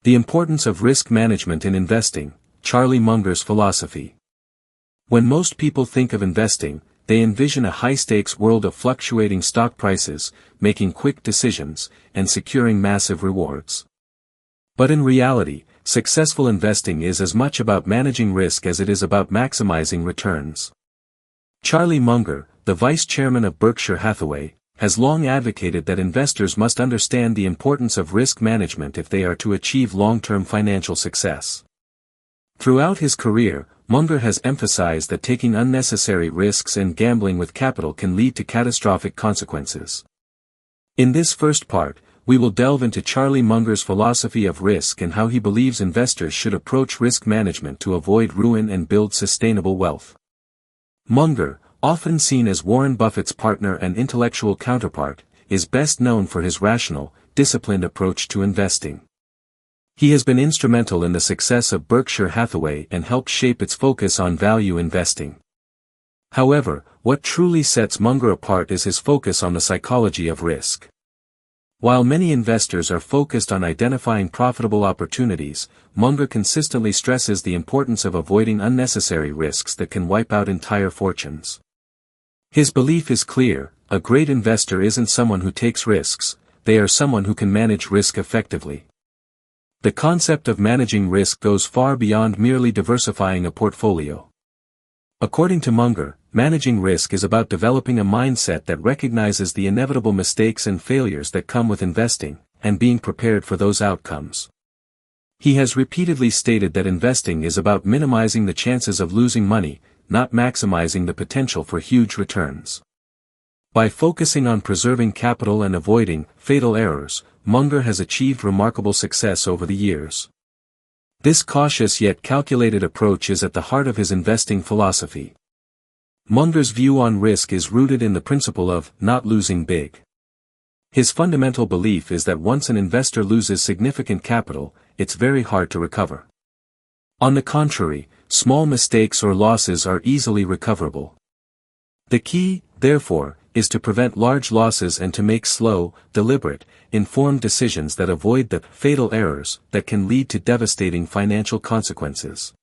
The importance of risk management in investing, Charlie Munger's philosophy. When most people think of investing, they envision a high-stakes world of fluctuating stock prices, making quick decisions, and securing massive rewards. But in reality, successful investing is as much about managing risk as it is about maximizing returns. Charlie Munger, the vice chairman of Berkshire Hathaway, has long advocated that investors must understand the importance of risk management if they are to achieve long-term financial success. Throughout his career, Munger has emphasized that taking unnecessary risks and gambling with capital can lead to catastrophic consequences. In this first part, we will delve into Charlie Munger's philosophy of risk and how he believes investors should approach risk management to avoid ruin and build sustainable wealth. Munger, often seen as Warren Buffett's partner and intellectual counterpart, is best known for his rational, disciplined approach to investing. He has been instrumental in the success of Berkshire Hathaway and helped shape its focus on value investing. However, what truly sets Munger apart is his focus on the psychology of risk. While many investors are focused on identifying profitable opportunities, Munger consistently stresses the importance of avoiding unnecessary risks that can wipe out entire fortunes. His belief is clear: a great investor isn't someone who takes risks, they are someone who can manage risk effectively. The concept of managing risk goes far beyond merely diversifying a portfolio. According to Munger, managing risk is about developing a mindset that recognizes the inevitable mistakes and failures that come with investing, and being prepared for those outcomes. He has repeatedly stated that investing is about minimizing the chances of losing money, not maximizing the potential for huge returns. By focusing on preserving capital and avoiding fatal errors, Munger has achieved remarkable success over the years. This cautious yet calculated approach is at the heart of his investing philosophy. Munger's view on risk is rooted in the principle of not losing big. His fundamental belief is that once an investor loses significant capital, it's very hard to recover. On the contrary, small mistakes or losses are easily recoverable. The key, therefore, is to prevent large losses and to make slow, deliberate, informed decisions that avoid the fatal errors that can lead to devastating financial consequences.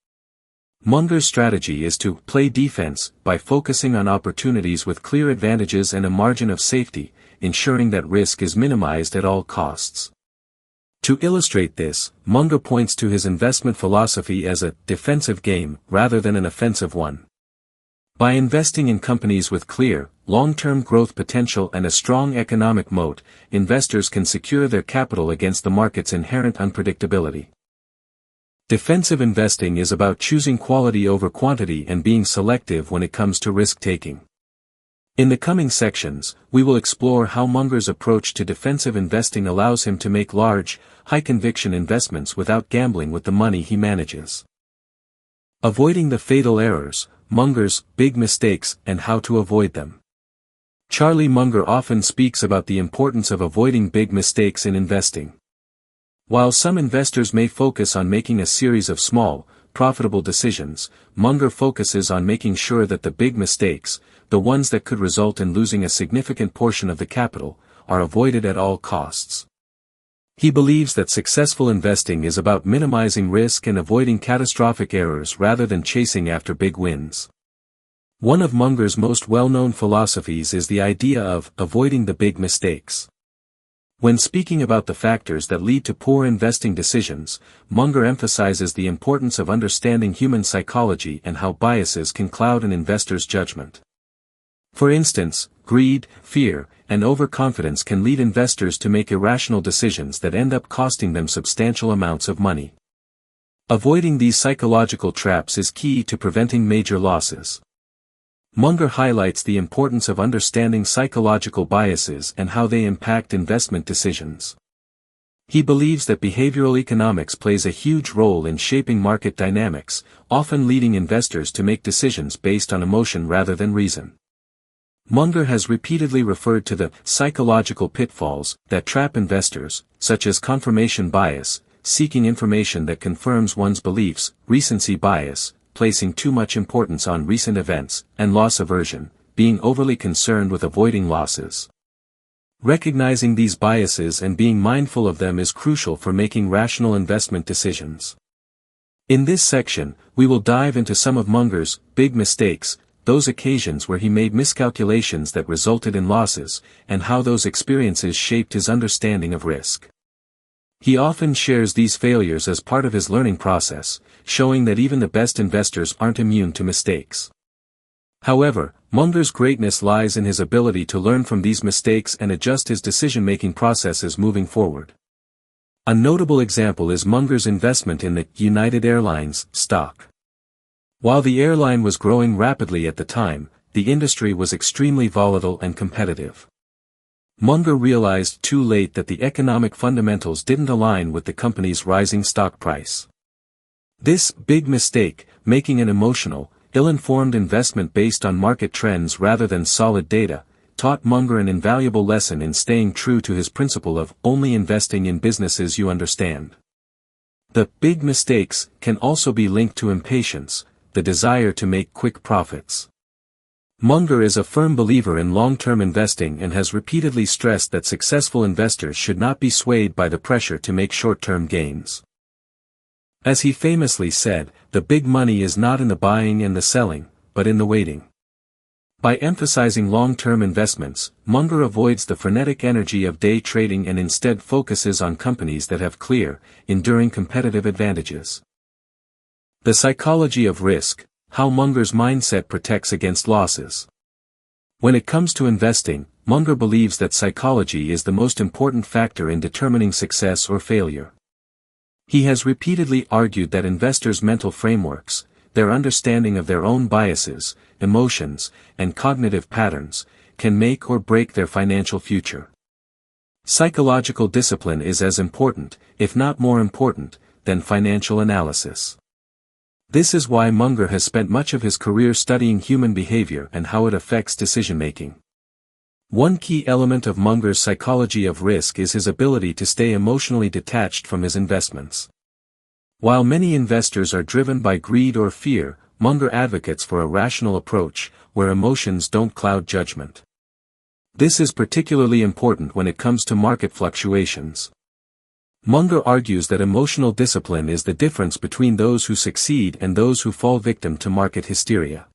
Munger's strategy is to play defense by focusing on opportunities with clear advantages and a margin of safety, ensuring that risk is minimized at all costs. To illustrate this, Munger points to his investment philosophy as a defensive game rather than an offensive one. By investing in companies with clear, long-term growth potential and a strong economic moat, investors can secure their capital against the market's inherent unpredictability. Defensive investing is about choosing quality over quantity and being selective when it comes to risk-taking. In the coming sections, we will explore how Munger's approach to defensive investing allows him to make large, high-conviction investments without gambling with the money he manages. Avoiding the fatal errors, Munger's big mistakes, and how to avoid them. Charlie Munger often speaks about the importance of avoiding big mistakes in investing. While some investors may focus on making a series of small, profitable decisions, Munger focuses on making sure that the big mistakes, the ones that could result in losing a significant portion of the capital, are avoided at all costs. He believes that successful investing is about minimizing risk and avoiding catastrophic errors rather than chasing after big wins. One of Munger's most well-known philosophies is the idea of avoiding the big mistakes. When speaking about the factors that lead to poor investing decisions, Munger emphasizes the importance of understanding human psychology and how biases can cloud an investor's judgment. For instance, greed, fear, and overconfidence can lead investors to make irrational decisions that end up costing them substantial amounts of money. Avoiding these psychological traps is key to preventing major losses. Munger highlights the importance of understanding psychological biases and how they impact investment decisions. He believes that behavioral economics plays a huge role in shaping market dynamics, often leading investors to make decisions based on emotion rather than reason. Munger has repeatedly referred to the psychological pitfalls that trap investors, such as confirmation bias, seeking information that confirms one's beliefs, recency bias, placing too much importance on recent events, and loss aversion, being overly concerned with avoiding losses. Recognizing these biases and being mindful of them is crucial for making rational investment decisions. In this section, we will dive into some of Munger's big mistakes, those occasions where he made miscalculations that resulted in losses, and how those experiences shaped his understanding of risk. He often shares these failures as part of his learning process, showing that even the best investors aren't immune to mistakes. However, Munger's greatness lies in his ability to learn from these mistakes and adjust his decision-making processes moving forward. A notable example is Munger's investment in the United Airlines stock. While the airline was growing rapidly at the time, the industry was extremely volatile and competitive. Munger realized too late that the economic fundamentals didn't align with the company's rising stock price. This big mistake, making an emotional, ill-informed investment based on market trends rather than solid data, taught Munger an invaluable lesson in staying true to his principle of only investing in businesses you understand. The big mistakes can also be linked to impatience, the desire to make quick profits. Munger is a firm believer in long-term investing and has repeatedly stressed that successful investors should not be swayed by the pressure to make short-term gains. As he famously said, the big money is not in the buying and the selling, but in the waiting. By emphasizing long-term investments, Munger avoids the frenetic energy of day trading and instead focuses on companies that have clear, enduring competitive advantages. The psychology of risk, how Munger's mindset protects against losses. When it comes to investing, Munger believes that psychology is the most important factor in determining success or failure. He has repeatedly argued that investors' mental frameworks, their understanding of their own biases, emotions, and cognitive patterns, can make or break their financial future. Psychological discipline is as important, if not more important, than financial analysis. This is why Munger has spent much of his career studying human behavior and how it affects decision-making. One key element of Munger's psychology of risk is his ability to stay emotionally detached from his investments. While many investors are driven by greed or fear, Munger advocates for a rational approach, where emotions don't cloud judgment. This is particularly important when it comes to market fluctuations. Munger argues that emotional discipline is the difference between those who succeed and those who fall victim to market hysteria.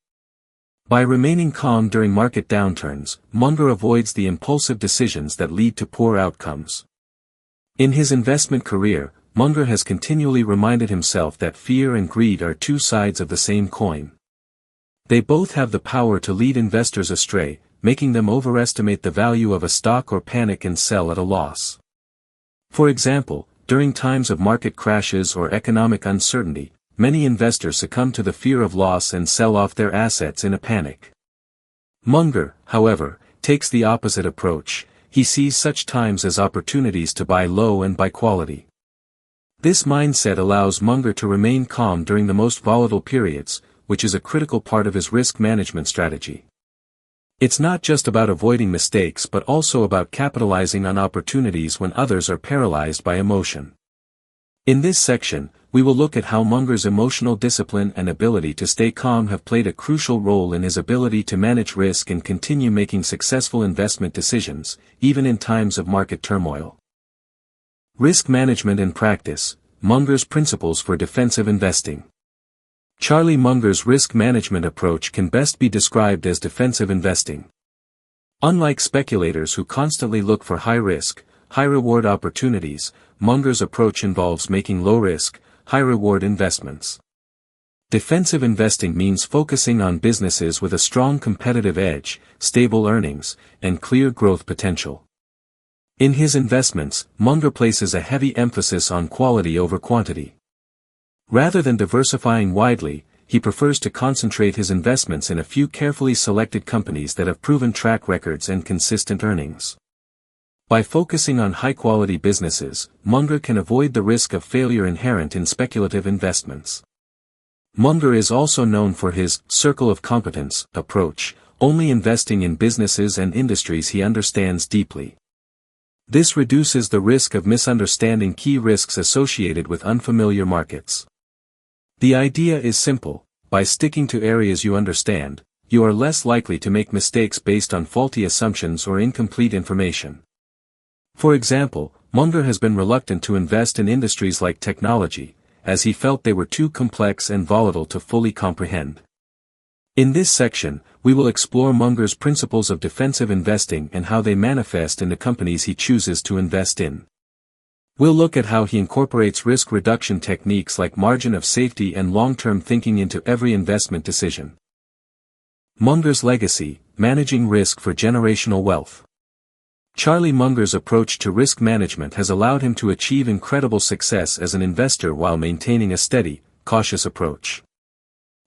By remaining calm during market downturns, Munger avoids the impulsive decisions that lead to poor outcomes. In his investment career, Munger has continually reminded himself that fear and greed are two sides of the same coin. They both have the power to lead investors astray, making them overestimate the value of a stock or panic and sell at a loss. For example, during times of market crashes or economic uncertainty, many investors succumb to the fear of loss and sell off their assets in a panic. Munger, however, takes the opposite approach. He sees such times as opportunities to buy low and buy quality. This mindset allows Munger to remain calm during the most volatile periods, which is a critical part of his risk management strategy. It's not just about avoiding mistakes but also about capitalizing on opportunities when others are paralyzed by emotion. In this section, we will look at how Munger's emotional discipline and ability to stay calm have played a crucial role in his ability to manage risk and continue making successful investment decisions, even in times of market turmoil. Risk management in practice, Munger's principles for defensive investing. Charlie Munger's risk management approach can best be described as defensive investing. Unlike speculators who constantly look for high-risk, high-reward opportunities, Munger's approach involves making low-risk, high-reward investments. Defensive investing means focusing on businesses with a strong competitive edge, stable earnings, and clear growth potential. In his investments, Munger places a heavy emphasis on quality over quantity. Rather than diversifying widely, he prefers to concentrate his investments in a few carefully selected companies that have proven track records and consistent earnings. By focusing on high-quality businesses, Munger can avoid the risk of failure inherent in speculative investments. Munger is also known for his circle of competence approach, only investing in businesses and industries he understands deeply. This reduces the risk of misunderstanding key risks associated with unfamiliar markets. The idea is simple: by sticking to areas you understand, you are less likely to make mistakes based on faulty assumptions or incomplete information. For example, Munger has been reluctant to invest in industries like technology, as he felt they were too complex and volatile to fully comprehend. In this section, we will explore Munger's principles of defensive investing and how they manifest in the companies he chooses to invest in. We'll look at how he incorporates risk reduction techniques like margin of safety and long-term thinking into every investment decision. Munger's legacy: managing risk for generational wealth. Charlie Munger's approach to risk management has allowed him to achieve incredible success as an investor while maintaining a steady, cautious approach.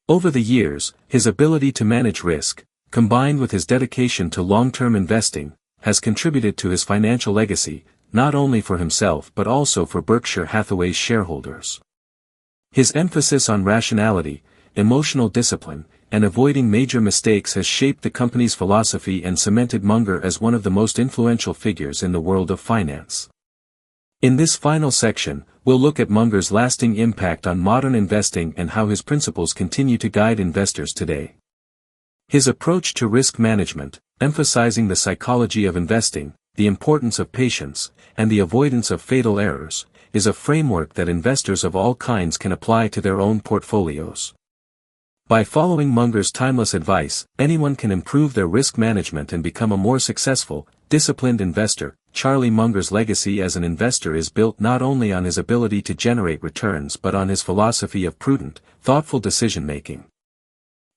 Over the years, his ability to manage risk, combined with his dedication to long-term investing, has contributed to his financial legacy, not only for himself but also for Berkshire Hathaway's shareholders. His emphasis on rationality, emotional discipline, and avoiding major mistakes has shaped the company's philosophy and cemented Munger as one of the most influential figures in the world of finance. In this final section, we'll look at Munger's lasting impact on modern investing and how his principles continue to guide investors today. His approach to risk management, emphasizing the psychology of investing, the importance of patience, and the avoidance of fatal errors, is a framework that investors of all kinds can apply to their own portfolios. By following Munger's timeless advice, anyone can improve their risk management and become a more successful, disciplined investor. Charlie Munger's legacy as an investor is built not only on his ability to generate returns but on his philosophy of prudent, thoughtful decision-making.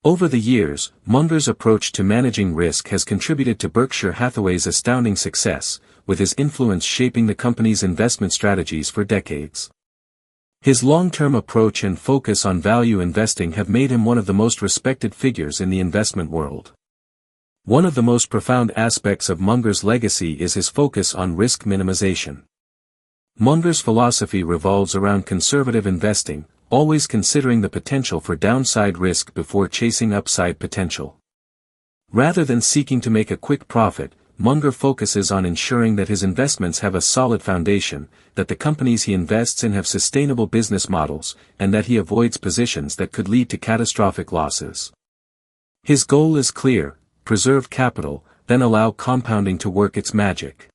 Over the years, Munger's approach to managing risk has contributed to Berkshire Hathaway's astounding success, with his influence shaping the company's investment strategies for decades. His long-term approach and focus on value investing have made him one of the most respected figures in the investment world. One of the most profound aspects of Munger's legacy is his focus on risk minimization. Munger's philosophy revolves around conservative investing, always considering the potential for downside risk before chasing upside potential. Rather than seeking to make a quick profit, Munger focuses on ensuring that his investments have a solid foundation, that the companies he invests in have sustainable business models, and that he avoids positions that could lead to catastrophic losses. His goal is clear: preserve capital, then allow compounding to work its magic.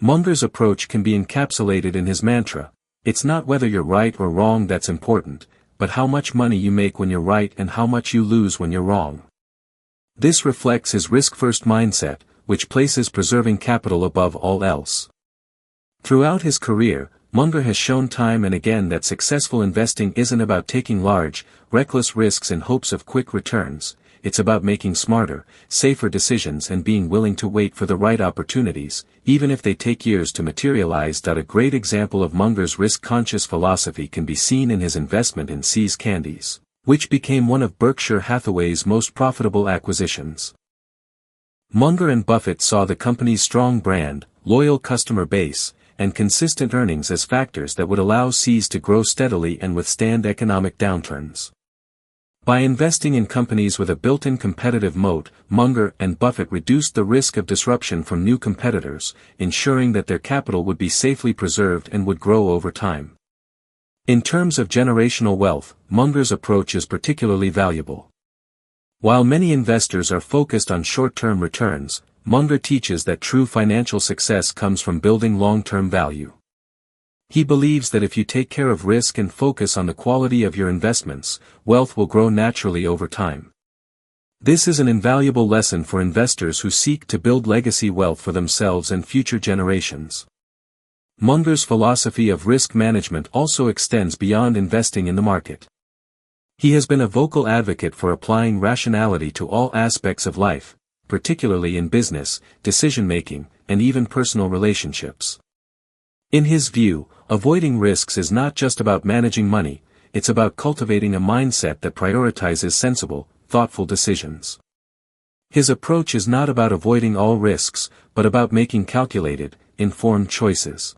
Munger's approach can be encapsulated in his mantra: it's not whether you're right or wrong that's important, but how much money you make when you're right and how much you lose when you're wrong. This reflects his risk-first mindset, which places preserving capital above all else. Throughout his career, Munger has shown time and again that successful investing isn't about taking large, reckless risks in hopes of quick returns. It's about making smarter, safer decisions and being willing to wait for the right opportunities, even if they take years to materialize. A great example of Munger's risk-conscious philosophy can be seen in his investment in See's Candies, which became one of Berkshire Hathaway's most profitable acquisitions. Munger and Buffett saw the company's strong brand, loyal customer base, and consistent earnings as factors that would allow See's to grow steadily and withstand economic downturns. By investing in companies with a built-in competitive moat, Munger and Buffett reduced the risk of disruption from new competitors, ensuring that their capital would be safely preserved and would grow over time. In terms of generational wealth, Munger's approach is particularly valuable. While many investors are focused on short-term returns, Munger teaches that true financial success comes from building long-term value. He believes that if you take care of risk and focus on the quality of your investments, wealth will grow naturally over time. This is an invaluable lesson for investors who seek to build legacy wealth for themselves and future generations. Munger's philosophy of risk management also extends beyond investing in the market. He has been a vocal advocate for applying rationality to all aspects of life, particularly in business, decision-making, and even personal relationships. In his view, avoiding risks is not just about managing money, it's about cultivating a mindset that prioritizes sensible, thoughtful decisions. His approach is not about avoiding all risks, but about making calculated, informed choices.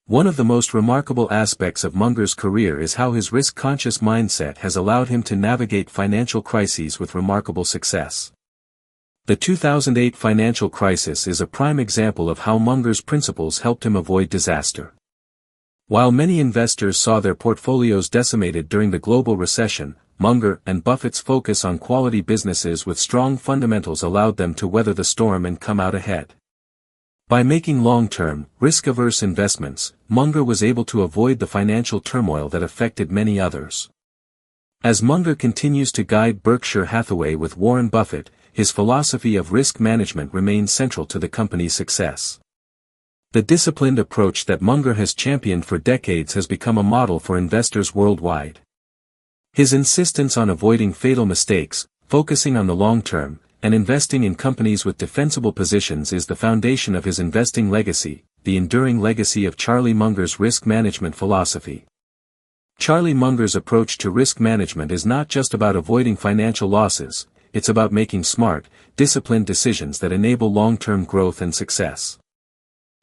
One of the most remarkable aspects of Munger's career is how his risk-conscious mindset has allowed him to navigate financial crises with remarkable success. The 2008 financial crisis is a prime example of how Munger's principles helped him avoid disaster. While many investors saw their portfolios decimated during the global recession, Munger and Buffett's focus on quality businesses with strong fundamentals allowed them to weather the storm and come out ahead. By making long-term, risk-averse investments, Munger was able to avoid the financial turmoil that affected many others. As Munger continues to guide Berkshire Hathaway with Warren Buffett, his philosophy of risk management remains central to the company's success. The disciplined approach that Munger has championed for decades has become a model for investors worldwide. His insistence on avoiding fatal mistakes, focusing on the long term, and investing in companies with defensible positions is the foundation of his investing legacy, the enduring legacy of Charlie Munger's risk management philosophy. Charlie Munger's approach to risk management is not just about avoiding financial losses, it's about making smart, disciplined decisions that enable long-term growth and success.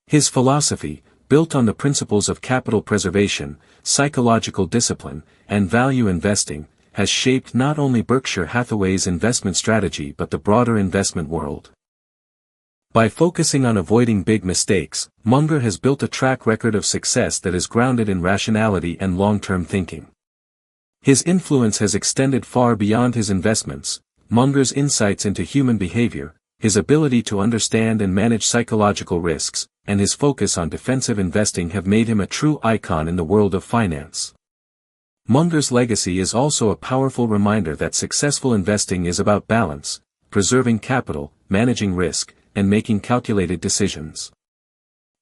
His philosophy, built on the principles of capital preservation, psychological discipline, and value investing, has shaped not only Berkshire Hathaway's investment strategy but the broader investment world. By focusing on avoiding big mistakes, Munger has built a track record of success that is grounded in rationality and long-term thinking. His influence has extended far beyond his investments. Munger's insights into human behavior, his ability to understand and manage psychological risks, and his focus on defensive investing have made him a true icon in the world of finance. Munger's legacy is also a powerful reminder that successful investing is about balance, preserving capital, managing risk, and making calculated decisions.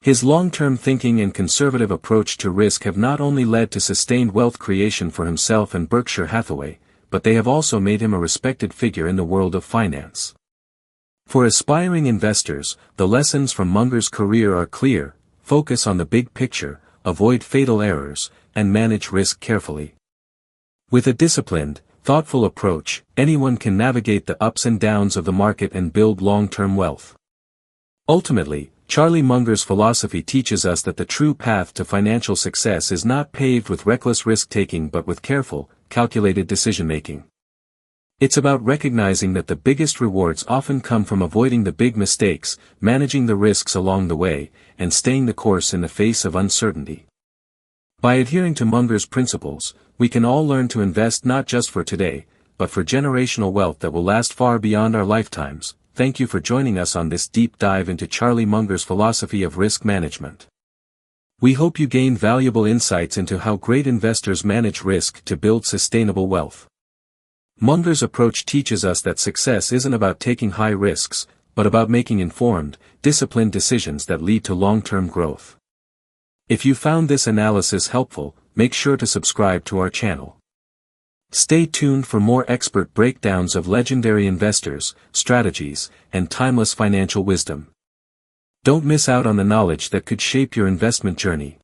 His long-term thinking and conservative approach to risk have not only led to sustained wealth creation for himself and Berkshire Hathaway, but they have also made him a respected figure in the world of finance. For aspiring investors, the lessons from Munger's career are clear: focus on the big picture, avoid fatal errors, and manage risk carefully. With a disciplined, thoughtful approach, anyone can navigate the ups and downs of the market and build long-term wealth. Ultimately, Charlie Munger's philosophy teaches us that the true path to financial success is not paved with reckless risk-taking but with careful, calculated decision-making. It's about recognizing that the biggest rewards often come from avoiding the big mistakes, managing the risks along the way, and staying the course in the face of uncertainty. By adhering to Munger's principles, we can all learn to invest not just for today, but for generational wealth that will last far beyond our lifetimes. Thank you for joining us on this deep dive into Charlie Munger's philosophy of risk management. We hope you gained valuable insights into how great investors manage risk to build sustainable wealth. Munger's approach teaches us that success isn't about taking high risks, but about making informed, disciplined decisions that lead to long-term growth. If you found this analysis helpful, make sure to subscribe to our channel. Stay tuned for more expert breakdowns of legendary investors, strategies, and timeless financial wisdom. Don't miss out on the knowledge that could shape your investment journey.